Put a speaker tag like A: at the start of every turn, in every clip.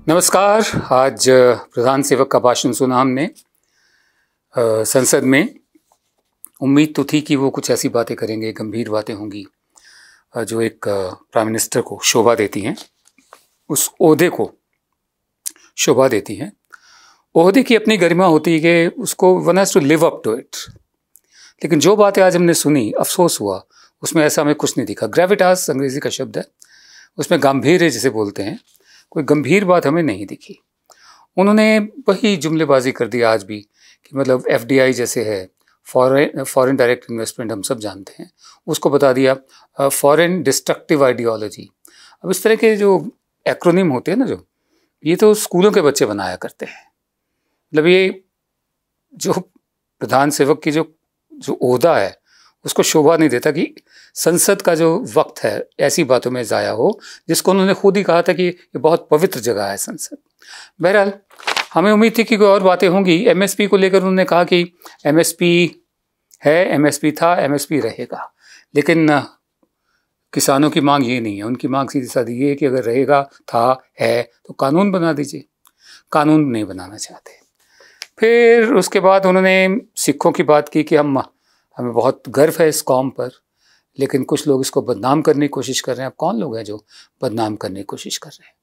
A: नमस्कार। आज प्रधान सेवक का भाषण सुना हमने संसद में। उम्मीद तो थी कि वो कुछ ऐसी बातें करेंगे, गंभीर बातें होंगी जो एक प्राइम मिनिस्टर को शोभा देती हैं, उस ओहदे को शोभा देती हैं। ओहदे की अपनी गरिमा होती है कि उसको one has to live up to it. लेकिन जो बातें आज हमने सुनी, अफसोस हुआ, उसमें ऐसा हमें कुछ नहीं दिखा। ग्रेविटास अंग्रेजी का शब्द है, उसमें गांभीर्य जिसे बोलते हैं, कोई गंभीर बात हमें नहीं दिखी। उन्होंने वही जुमलेबाजी कर दी आज भी कि मतलब FDI जैसे है, फॉरेन डायरेक्ट इन्वेस्टमेंट, हम सब जानते हैं, उसको बता दिया फॉरेन डिस्ट्रक्टिव आइडियोलॉजी। अब इस तरह के जो एक्रोनिम होते हैं ना, जो ये तो स्कूलों के बच्चे बनाया करते हैं। मतलब ये जो प्रधान सेवक की जो ओहदा है उसको शोभा नहीं देता कि संसद का जो वक्त है ऐसी बातों में ज़ाया हो, जिसको उन्होंने खुद ही कहा था कि ये बहुत पवित्र जगह है संसद। बहरहाल हमें उम्मीद थी कि कोई और बातें होंगी। MSP को लेकर उन्होंने कहा कि MSP है, MSP था, MSP रहेगा। लेकिन किसानों की मांग ये नहीं है। उनकी मांग सीधी सादी ये है कि अगर रहेगा, था, है तो कानून बना दीजिए। कानून नहीं बनाना चाहते। फिर उसके बाद उन्होंने सिखों की बात की कि हमें बहुत गर्व है इस कौम पर, लेकिन कुछ लोग इसको बदनाम करने की कोशिश कर रहे हैं। अब कौन लोग हैं जो बदनाम करने की कोशिश कर रहे हैं?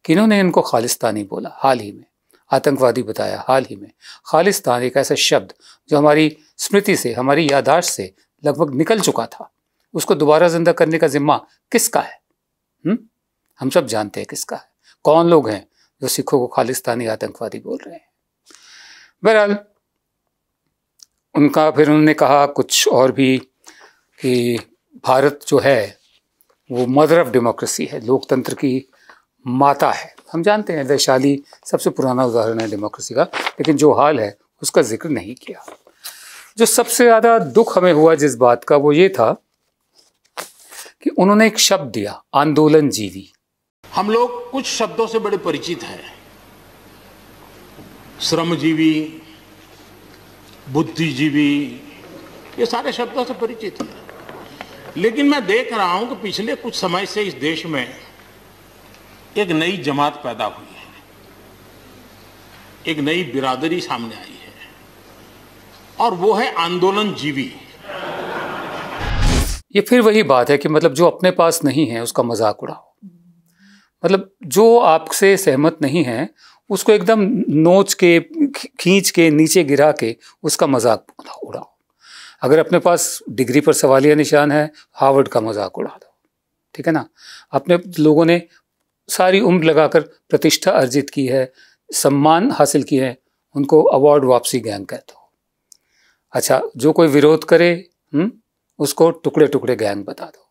A: किन्होंने इनको खालिस्तानी बोला हाल ही में, आतंकवादी बताया हाल ही में। खालिस्तान एक ऐसा शब्द जो हमारी स्मृति से, हमारी याददाश्त से लगभग निकल चुका था, उसको दोबारा जिंदा करने का जिम्मा किसका है? हम सब जानते हैं किसका है। कौन लोग हैं जो सिखों को खालिस्तानी आतंकवादी बोल रहे हैं? बहरहाल उनका फिर उन्होंने कहा कुछ और भी कि भारत जो है वो मदर ऑफ डेमोक्रेसी है, लोकतंत्र की माता है। हम जानते हैं वैशाली सबसे पुराना उदाहरण है डेमोक्रेसी का, लेकिन जो हाल है उसका जिक्र नहीं किया। जो सबसे ज़्यादा दुख हमें हुआ जिस बात का, वो ये था कि उन्होंने एक शब्द दिया, आंदोलनजीवी।
B: हम लोग कुछ शब्दों से बड़े परिचित हैं, श्रमजीवी, बुद्धिजीवी, ये सारे शब्दों से परिचित हैं। लेकिन मैं देख रहा हूं कि पिछले कुछ समय से इस देश में एक नई जमात पैदा हुई है, एक नई बिरादरी सामने आई है, और वो है आंदोलनजीवी।
A: ये फिर वही बात है कि मतलब जो अपने पास नहीं है उसका मजाक उड़ाओ। मतलब जो आपसे सहमत नहीं है उसको एकदम नोच के, खींच के, नीचे गिरा के उसका मजाक उड़ाओ। अगर अपने पास डिग्री पर सवालिया निशान है, हार्वर्ड का मजाक उड़ा दो, ठीक है ना। अपने लोगों ने सारी उम्र लगाकर प्रतिष्ठा अर्जित की है, सम्मान हासिल किए हैं, उनको अवार्ड वापसी गैंग कहते हो। अच्छा, जो कोई विरोध करे उसको टुकड़े टुकड़े गैंग बता दो,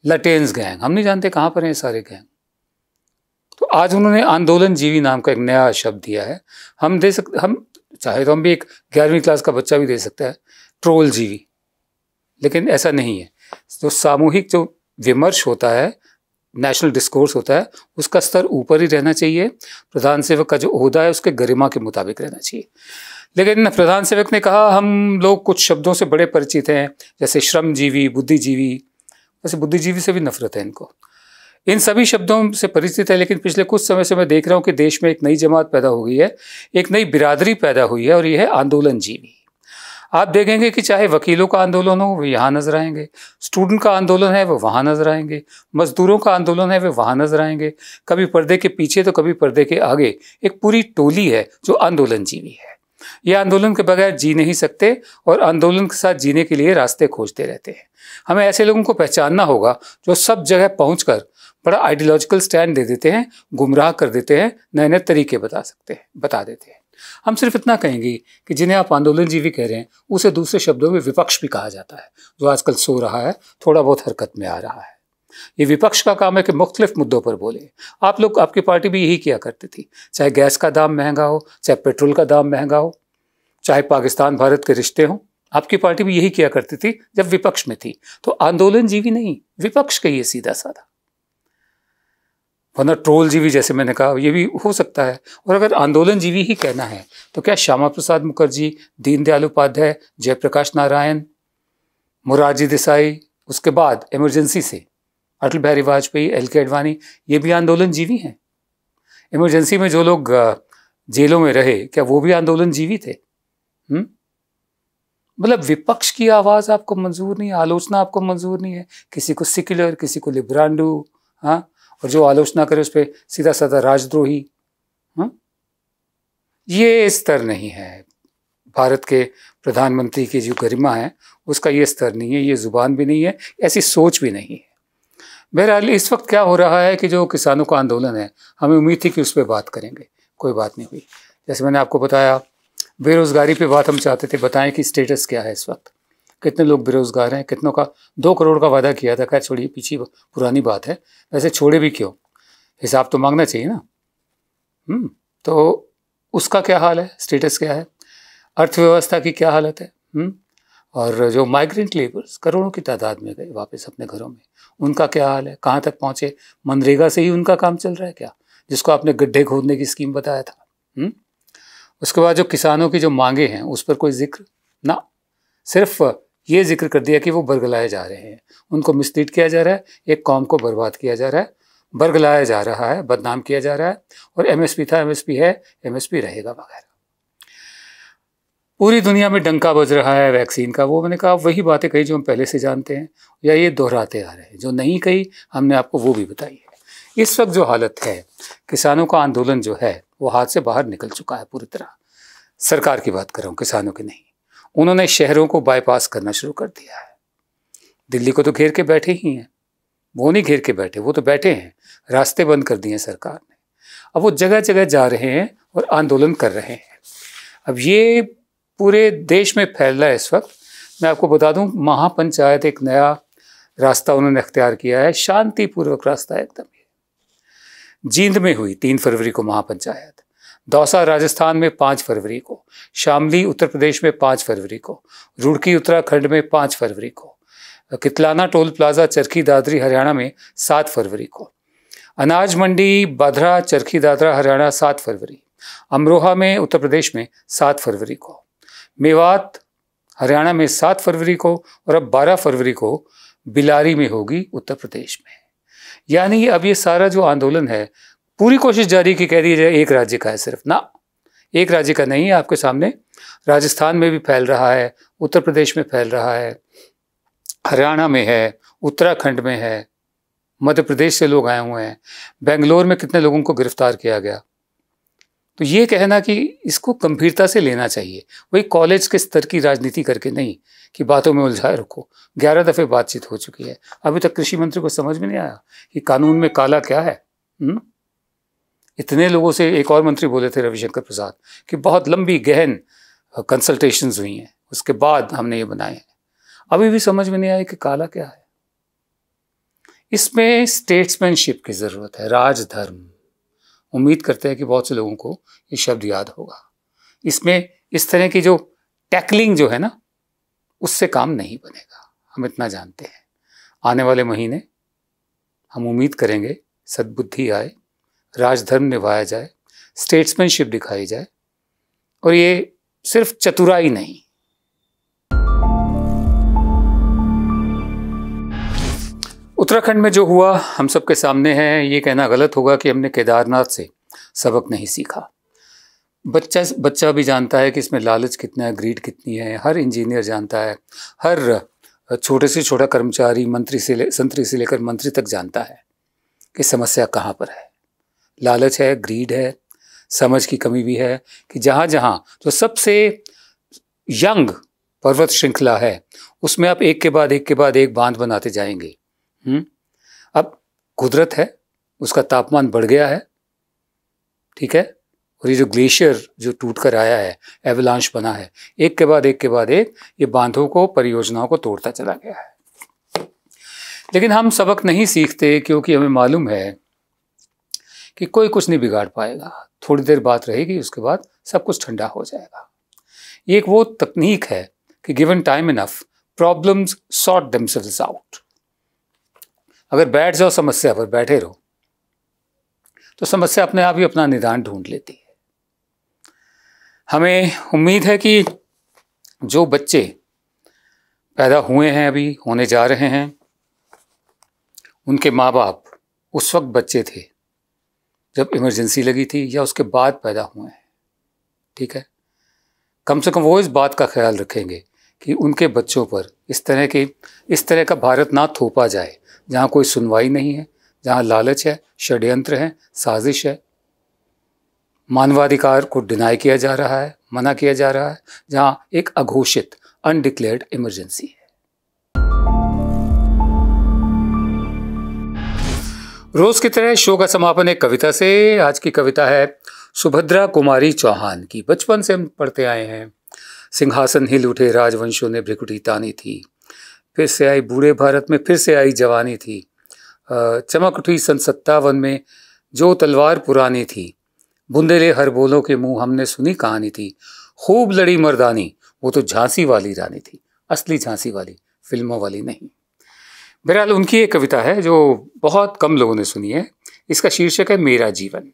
A: लटेंस गैंग। हम नहीं जानते कहाँ पर हैं सारे गैंग। तो आज उन्होंने आंदोलनजीवी नाम का एक नया शब्द दिया है। हम दे सकते, हम चाहे तो हम भी एक 11वीं क्लास का बच्चा भी दे सकता है, ट्रोल जीवी। लेकिन ऐसा नहीं है। तो सामूहिक जो विमर्श होता है, नेशनल डिस्कोर्स होता है, उसका स्तर ऊपर ही रहना चाहिए। प्रधान सेवक का जो ओहदा है उसके गरिमा के मुताबिक रहना चाहिए। लेकिन प्रधान सेवक ने कहा हम लोग कुछ शब्दों से बड़े परिचित हैं, जैसे श्रमजीवी, बुद्धिजीवी। वैसे बुद्धिजीवी से भी नफरत है इनको। इन सभी शब्दों से परिचित है। लेकिन पिछले कुछ समय से मैं देख रहा हूँ कि देश में एक नई जमात पैदा हो गई है, एक नई बिरादरी पैदा हुई है, और ये है आंदोलनजीवी। आप देखेंगे कि चाहे वकीलों का आंदोलन हो, वो यहाँ नजर आएंगे, स्टूडेंट का आंदोलन है वो वहाँ नजर आएंगे, मजदूरों का आंदोलन है वो वहाँ नजर आएंगे। कभी पर्दे के पीछे तो कभी पर्दे के आगे एक पूरी टोली है जो आंदोलनजीवी है। ये आंदोलन के बगैर जी नहीं सकते और आंदोलन के साथ जीने के लिए रास्ते खोजते रहते हैं। हमें ऐसे लोगों को पहचानना होगा जो सब जगह पहुँचकर बड़ा आइडियोलॉजिकल स्टैंड दे देते हैं, गुमराह कर देते हैं, नए नए तरीके बता देते हैं। हम सिर्फ इतना कहेंगे कि जिन्हें आप आंदोलनजीवी कह रहे हैं उसे दूसरे शब्दों में विपक्ष भी कहा जाता है, जो आजकल सो रहा है, थोड़ा बहुत हरकत में आ रहा है। ये विपक्ष का काम है कि मुख्तलिफ मुद्दों पर बोले। आप लोग, आपकी पार्टी भी यही किया करती थी, चाहे गैस का दाम महंगा हो, चाहे पेट्रोल का दाम महंगा हो, चाहे पाकिस्तान भारत के रिश्ते हों, आपकी पार्टी भी यही किया करती थी जब विपक्ष में थी। तो आंदोलनजीवी नहीं, विपक्ष कहिए सीधा साधा। वरना ट्रोलजीवी जैसे मैंने कहा ये भी हो सकता है। और अगर आंदोलनजीवी ही कहना है तो क्या श्यामा प्रसाद मुखर्जी, दीनदयाल उपाध्याय, जयप्रकाश नारायण, मोरारजी देसाई, उसके बाद इमरजेंसी से अटल बिहारी वाजपेयी, LK आडवाणी, ये भी आंदोलनजीवी हैं? इमरजेंसी में जो लोग जेलों में रहे, क्या वो भी आंदोलनजीवी थे? मतलब विपक्ष की आवाज़ आपको मंजूर नहीं है, आलोचना आपको मंजूर नहीं है, किसी को सेक्युलर, किसी को लिबरांडू, हाँ, और जो आलोचना करे उस पर सीधा साधा राजद्रोही। हाँ, ये स्तर नहीं है भारत के प्रधानमंत्री की जो गरिमा है उसका, ये स्तर नहीं है, ये जुबान भी नहीं है, ऐसी सोच भी नहीं है। बहरहाल इस वक्त क्या हो रहा है कि जो किसानों का आंदोलन है, हमें उम्मीद थी कि उस पर बात करेंगे, कोई बात नहीं हुई। जैसे मैंने आपको बताया, बेरोज़गारी पे बात हम चाहते थे, बताएं कि स्टेटस क्या है इस वक्त, कितने लोग बेरोज़गार हैं, कितनों का 2 करोड़ का वादा किया था। खैर छोड़िए, पीछे पुरानी बात है, वैसे छोड़े भी क्यों, हिसाब तो मांगना चाहिए ना। तो उसका क्या हाल है, स्टेटस क्या है, अर्थव्यवस्था की क्या हालत है, और जो माइग्रेंट लेबर्स करोड़ों की तादाद में गए वापस अपने घरों में, उनका क्या हाल है, कहाँ तक पहुँचे, मनरेगा से ही उनका काम चल रहा है क्या, जिसको आपने गड्ढे खोदने की स्कीम बताया था। उसके बाद जो किसानों की जो मांगे हैं उस पर कोई जिक्र ना, सिर्फ ये जिक्र कर दिया कि वो बरगलाए जा रहे हैं, उनको मिसलीड किया जा रहा है, एक कौम को बर्बाद किया जा रहा है, बरगलाया जा रहा है, बदनाम किया जा रहा है, और एमएसपी था, एमएसपी है, एमएसपी रहेगा वगैरह। पूरी दुनिया में डंका बज रहा है वैक्सीन का। वो मैंने कहा वही बातें कही जो हम पहले से जानते हैं, या ये दोहराते आ रहे हैं, जो नहीं कही हमने आपको वो भी बताई है। इस वक्त जो हालत है, किसानों का आंदोलन जो है वो हाथ से बाहर निकल चुका है पूरी तरह। सरकार की बात कर रहा हूँ, किसानों की नहीं। उन्होंने शहरों को बाईपास करना शुरू कर दिया है। दिल्ली को तो घेर के बैठे ही हैं, वो नहीं घेर के बैठे, वो तो बैठे हैं, रास्ते बंद कर दिए सरकार ने। अब वो जगह जगह जा रहे हैं और आंदोलन कर रहे हैं। अब ये पूरे देश में फैल रहा है इस वक्त। मैं आपको बता दूं, महापंचायत एक नया रास्ता उन्होंने अख्तियार किया है, शांतिपूर्वक रास्ता एकदम। जींद में हुई 3 फरवरी को महापंचायत, दौसा राजस्थान में 5 फरवरी को, शामली उत्तर प्रदेश में 5 फरवरी को, रुड़की उत्तराखंड में 5 फरवरी को, कितलाना टोल प्लाजा चरखी दादरी हरियाणा में 7 फरवरी को, अनाज मंडी बाधरा चरखी दादरा हरियाणा 7 फरवरी, अमरोहा में उत्तर प्रदेश में 7 फरवरी को, मेवात हरियाणा में 7 फरवरी को, और अब 12 फरवरी को बिलारी में होगी उत्तर प्रदेश में। यानी अब ये सारा जो आंदोलन है, पूरी कोशिश जारी की कह दी जाए एक राज्य का है सिर्फ ना, एक राज्य का नहीं है। आपके सामने राजस्थान में भी फैल रहा है, उत्तर प्रदेश में फैल रहा है, हरियाणा में है, उत्तराखंड में है, मध्य प्रदेश से लोग आए हुए हैं, बेंगलोर में कितने लोगों को गिरफ्तार किया गया। तो ये कहना कि इसको गंभीरता से लेना चाहिए, वही कॉलेज के स्तर की राजनीति करके नहीं कि बातों में उलझाए रखो। 11 दफ़े बातचीत हो चुकी है, अभी तक कृषि मंत्री को समझ में नहीं आया कि कानून में काला क्या है। इतने लोगों से, एक और मंत्री बोले थे रविशंकर प्रसाद, कि बहुत लंबी गहन कंसल्टेशंस हुई हैं, उसके बाद हमने ये बनाए हैं। अभी भी समझ में नहीं आया कि काला क्या है। इसमें स्टेट्समैनशिप की ज़रूरत है, राजधर्म। उम्मीद करते हैं कि बहुत से लोगों को ये शब्द याद होगा। इसमें इस तरह की जो टैकलिंग जो है ना, उससे काम नहीं बनेगा, हम इतना जानते हैं। आने वाले महीने हम उम्मीद करेंगे सद्बुद्धि आए, राजधर्म निभाया जाए, स्टेट्समैनशिप दिखाई जाए, और ये सिर्फ चतुराई नहीं। उत्तराखंड में जो हुआ हम सबके सामने है। ये कहना गलत होगा कि हमने केदारनाथ से सबक नहीं सीखा। बच्चा भी जानता है कि इसमें लालच कितना है, ग्रीड कितनी है। हर इंजीनियर जानता है, हर छोटे से छोटा कर्मचारी, संतरी से लेकर मंत्री तक जानता है कि समस्या कहाँ पर है। लालच है, ग्रीड है, समझ की कमी भी है कि जहाँ जहाँ जो सबसे यंग पर्वत श्रृंखला है उसमें आप एक के बाद एक बांध बनाते जाएंगे। अब कुदरत है, उसका तापमान बढ़ गया है, ठीक है, और ये जो ग्लेशियर जो टूट कर आया है, एवलांश बना है, एक के बाद एक ये बांधों को, परियोजनाओं को तोड़ता चला गया है। लेकिन हम सबक नहीं सीखते क्योंकि हमें मालूम है कि कोई कुछ नहीं बिगाड़ पाएगा। थोड़ी देर बात रहेगी, उसके बाद सब कुछ ठंडा हो जाएगा। ये एक वो तकनीक है कि given time enough problems sort themselves out. अगर बैठ जाओ समस्या पर, बैठे रहो, तो समस्या अपने आप ही अपना निदान ढूंढ लेती है। हमें उम्मीद है कि जो बच्चे पैदा हुए हैं, अभी होने जा रहे हैं, उनके माँ बाप उस वक्त बच्चे थे जब इमरजेंसी लगी थी या उसके बाद पैदा हुए हैं, ठीक है, कम से कम वो इस बात का ख्याल रखेंगे कि उनके बच्चों पर इस तरह का भारत ना थोपा जाए जहाँ कोई सुनवाई नहीं है, जहाँ लालच है, षड्यंत्र है, साजिश है, मानवाधिकार को डिनाई किया जा रहा है, मना किया जा रहा है, जहाँ एक अघोषित अनडिक्लेयर्ड इमरजेंसी है। रोज की तरह शो का समापन एक कविता से। आज की कविता है सुभद्रा कुमारी चौहान की। बचपन से हम पढ़ते आए हैं, सिंहासन हिल उठे राजवंशों ने भ्रिकुटी तानी थी, फिर से आई बूढ़े भारत में फिर से आई जवानी थी, चमक उठी सन 57 में जो तलवार पुरानी थी, बुंदेले हर बोलों के मुंह हमने सुनी कहानी थी, खूब लड़ी मर्दानी वो तो झांसी वाली रानी थी, असली झांसी वाली, फिल्मों वाली नहीं। बहरहाल उनकी एक कविता है जो बहुत कम लोगों ने सुनी है। इसका शीर्षक है मेरा जीवन।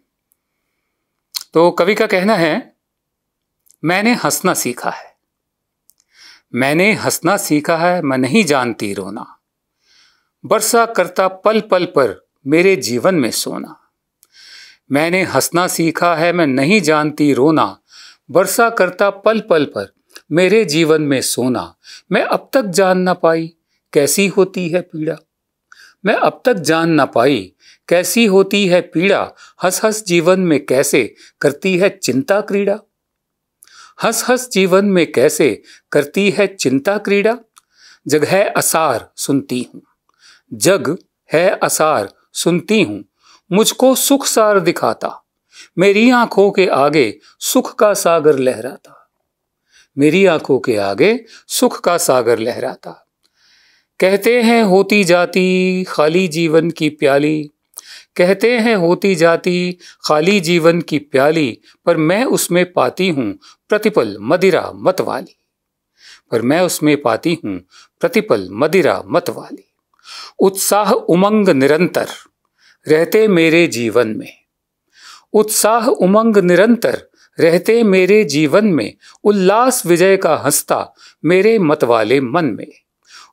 A: तो कवि का कहना है, मैंने हंसना सीखा है, मैंने हंसना सीखा है, मैं नहीं जानती रोना, बरसा करता पल पल पर मेरे जीवन में सोना। मैंने हंसना सीखा है, मैं नहीं जानती रोना, बरसा करता पल पल पर मेरे जीवन में सोना। मैं अब तक जान ना पाई कैसी होती है पीड़ा, मैं अब तक जान ना पाई कैसी होती है पीड़ा, हंस हंस जीवन में कैसे करती है चिंता क्रीड़ा, हंस हंस जीवन में कैसे करती है चिंता क्रीड़ा। जग है असार सुनती हूँ, जग है असार सुनती हूँ, मुझको सुख सार दिखाता, मेरी आंखों के आगे सुख का सागर लहराता, मेरी आंखों के आगे सुख का सागर लहराता। कहते हैं होती जाती खाली जीवन की प्याली, कहते हैं होती जाती खाली जीवन की प्याली, पर मैं उसमें पाती हूँ प्रतिपल मदिरा मत वाली, पर मैं उसमें पाती हूँ प्रतिपल मदिरा मत वाली। उत्साह उमंग निरंतर रहते मेरे जीवन में, उत्साह उमंग निरंतर रहते मेरे जीवन में, उल्लास विजय का हंसता मेरे मतवाले मन में,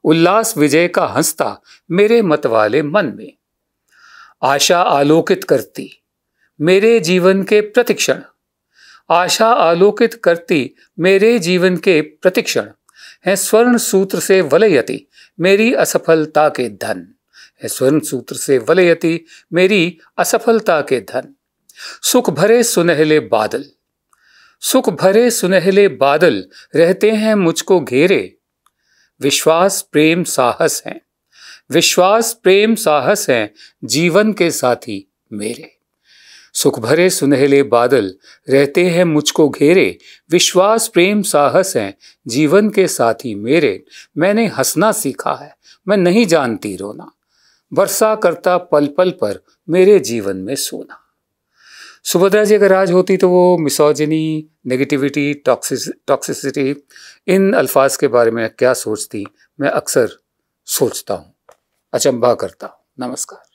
A: उल्लास विजय का हंसता मेरे मतवाले मन में। आशा आलोकित करती मेरे जीवन के प्रतिक्षण, आशा आलोकित करती मेरे जीवन के प्रतिक्षण, है स्वर्ण सूत्र से वलयति मेरी असफलता के धन, है स्वर्ण सूत्र से वलयति मेरी असफलता के धन। सुख भरे सुनहले बादल, सुख भरे सुनहले बादल रहते हैं मुझको घेरे, विश्वास प्रेम साहस हैं, विश्वास प्रेम साहस हैं जीवन के साथी मेरे। सुख भरे सुनहले बादल रहते हैं मुझको घेरे, विश्वास प्रेम साहस हैं जीवन के साथी मेरे। मैंने हंसना सीखा है, मैं नहीं जानती रोना, बरसा करता पल पल पर मेरे जीवन में सोना। सुभद्रा जी अगर आज होती तो वो मिसोजिनी, नेगेटिविटी, टॉक्सिसिटी, इन अल्फाज के बारे में क्या सोचती, मैं अक्सर सोचता हूँ, अचंभा करता हूँ। नमस्कार।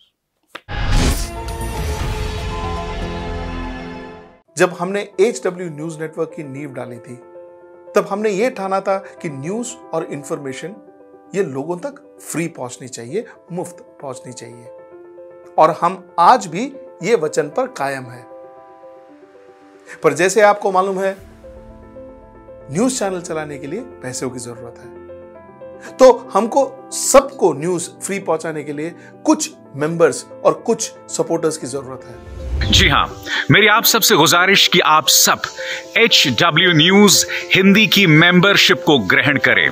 C: जब हमने HW न्यूज नेटवर्क की नींव डाली थी, तब हमने ये ठाना था कि न्यूज और इंफॉर्मेशन ये लोगों तक फ्री पहुंचनी चाहिए, मुफ्त पहुंचनी चाहिए, और हम आज भी ये वचन पर कायम है। पर जैसे आपको मालूम है, न्यूज चैनल चलाने के लिए पैसों की जरूरत है, तो हमको सबको न्यूज फ्री पहुंचाने के लिए कुछ मेंबर्स और कुछ सपोर्टर्स की जरूरत है।
D: जी हां, मेरी आप सबसे गुजारिश कि आप सब HW न्यूज हिंदी की मेंबरशिप को ग्रहण करें।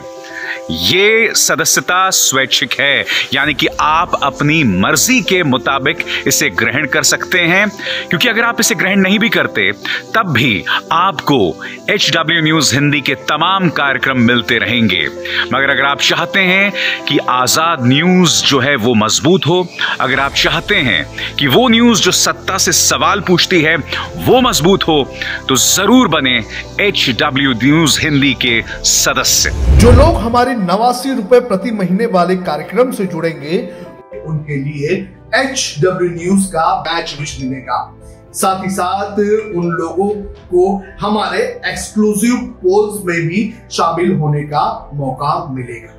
D: ये सदस्यता स्वैच्छिक है, यानी कि आप अपनी मर्जी के मुताबिक इसे ग्रहण कर सकते हैं, क्योंकि अगर आप इसे ग्रहण नहीं भी करते तब भी आपको HW न्यूज हिंदी के तमाम कार्यक्रम मिलते रहेंगे। मगर अगर आप चाहते हैं कि आजाद न्यूज जो है वो मजबूत हो, अगर आप चाहते हैं कि वो न्यूज जो सत्ता से सवाल पूछती है वो मजबूत हो, तो जरूर बने HW न्यूज हिंदी के सदस्य।
E: जो लोग हमारे 89 रुपए प्रति महीने वाले कार्यक्रम से जुड़ेंगे, उनके लिए HW न्यूज का बैच विश मिलेगा। साथ ही साथ उन लोगों को हमारे एक्सक्लूसिव पोल्स में भी शामिल होने का मौका मिलेगा।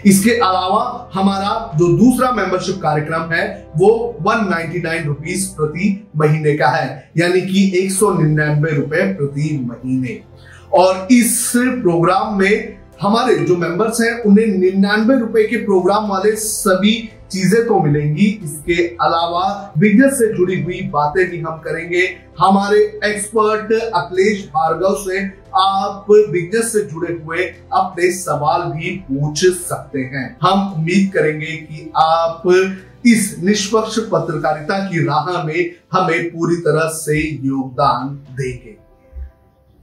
E: इसके अलावा हमारा जो दूसरा मेंबरशिप कार्यक्रम है वो 199 रुपीज प्रति महीने का है, यानी कि 199 रुपए प्रति महीने। और इस प्रोग्राम में हमारे जो मेंबर्स हैं उन्हें 99 रुपए के प्रोग्राम वाले सभी चीजें तो मिलेंगी। इसके अलावा बिजनेस से जुड़ी हुई बातें भी हम करेंगे। हमारे एक्सपर्ट अखिलेश भार्गव से आप बिजनेस से जुड़े हुए अपने सवाल भी पूछ सकते हैं। हम उम्मीद करेंगे कि आप इस निष्पक्ष पत्रकारिता की राह में हमें पूरी तरह से योगदान देंगे।